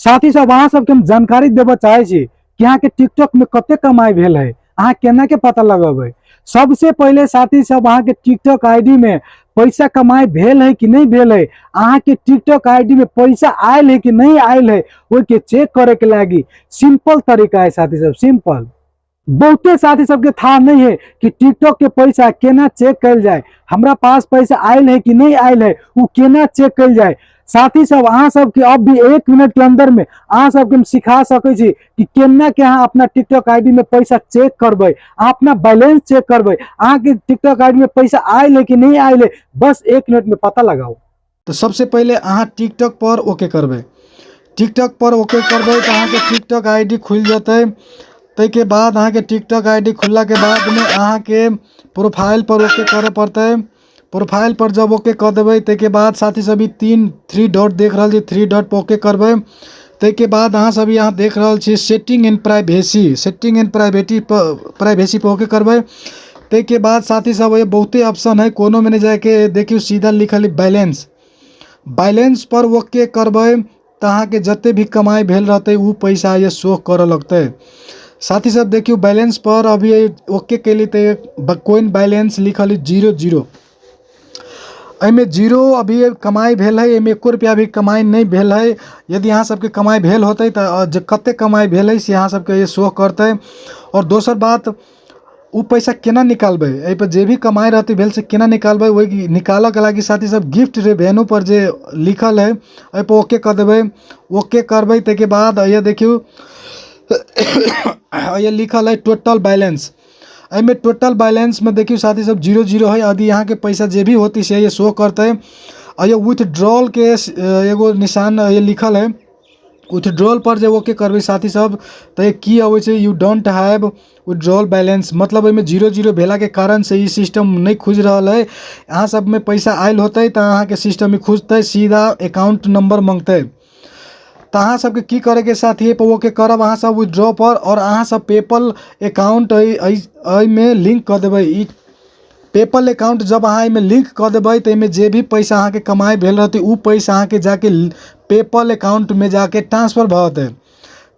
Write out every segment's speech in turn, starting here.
साथ ही सब अहाँ सबके हम जानकारी देबऽ चाहे छी कि अहाँ के टिकटॉक में कते कमाई भेल है, अहाँ केना के पता लगेबै। सबसे पहले साथी सब अहाँ के टिकटॉक आईडी में पैसा कमाई भेल है कि नहीं भेल है, अहाँ के टिकटॉक आईडी में पैसा आयल है कि नहीं आयल है, वो के चेक करे के लागी सिंपल तरीका है साथी सब, सिंपल। बहुते साथी सबके था नहीं है कि टिकटॉक के पैसा केना चेक कल जाए, हमरा पास पैसा आयल है कि नहीं आयल है वो केना चेक कल जाए। साथी सब अहाँ सबके अब भी 1 मिनट के अंदर में अहाँ सबके हम सिखा सके छी कि केना के अहाँ अपना टिकटॉक आईडी में पैसा चेक करबे, अहाँ अपना बैलेंस चेक करबे, अहाँ के टिकटॉक आईडी में पैसा आयल है कि नहीं आयल है, बस 1 मिनट में पता लगाओ। तो सबसे पहले अहाँ टिकटॉक पर ओके करबे, टिकटॉक पर ओके करबे तो अहाँ के टिकटॉक आईडी खुल जाते। के बाद अहाँ के टिकटॉक आईडी खुलला के बाद में अहाँ के प्रोफाइल पर ओके करे पड़ते। प्रोफाइल पर जब ओके कर देवे के बाद साथी सभी 3 डॉट देख रहा छी, 3 डॉट पर ओके करबे। के बाद अहाँ सभी यहाँ देख रहा छी setting and privacy, setting and privacy पर ओके करबे। के बाद साथी सब ये बहुते ऑप्शन है, कोनो में नहीं जाके देखियो सीधा लिखल बैलेंस, बैलेंस पर ओके करबे तो अहाँ के जते भी कमाई भेल रहते वो पैसा ये शो करे लगते। साथी सब देखियो बैलेंस पर अभी ओके के लिए कोइन बैलेंस लिखल 0 एमे 0 अभी कमाई भेल है, एमे 1 रुपया भी कमाई नहीं भेल है। यदि यहाँ सबके कमाई भेल होते तो कते कमाई भेल है से यहाँ सबके ये शो करते। और दोसर बात वो पैसा केना निकालबे, एहि पर जे भी कमाई रहती भेल से केना निकालबे, वही निकालऽ के लागी साथी सब गिफ्ट रेवेन्यू पर जे लिखल है एहि पर ओके कर देबे। ओके करबे के बाद ये देखियो ये लिखल है टोटल बैलेंस, एमें टोटल बैलेंस में देखियो साथी सब 0 है। यदि यहाँ के पैसा जे भी होती से ये शो करते हैं। और ये विथड्रॉल के एगो निशान ये लिखल है, विथड्रॉल पर जब ओके करबे साथी सब तो ये की अबै छै you don't have withdrawal balance, मतलब एमें 0 भेला के कारण से ये सिस्टम नहीं खुज रहा है। अहाँ सब में पैसा आयल होते तो अहाँ के सिस्टम में खुजते, सीधा अकाउंट नंबर मांगते। तो अहाँ सबके की करे के साथ ये पर ओके करब अहाँ सब विथड्रॉ पर, और अहाँ सब पेपल अकाउंट में लिंक कर देबै। ई पेपल अकाउंट जब अहाँ में लिंक कर देबै तो में जे भी पैसा अहाँ के कमाई भेल रहते वो पैसा अहाँ के जाके पेपल अकाउंट में जाके ट्रांसफर भ जेतै।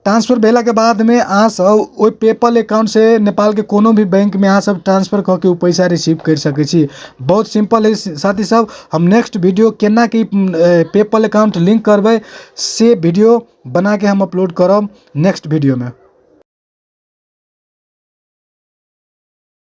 ट्रांसफर भेला के बाद में अहाँ सब ओइ पेपल अकाउंट से नेपाल के कोनो भी बैंक में अहाँ सब ट्रांसफर करके वो पैसा रिसीव कर सकै छी। बहुत सिंपल है साथी सब। हम नेक्स्ट वीडियो केना कि पेपल अकाउंट लिंक करबै से वीडियो बना के हम अपलोड करब नेक्स्ट वीडियो में।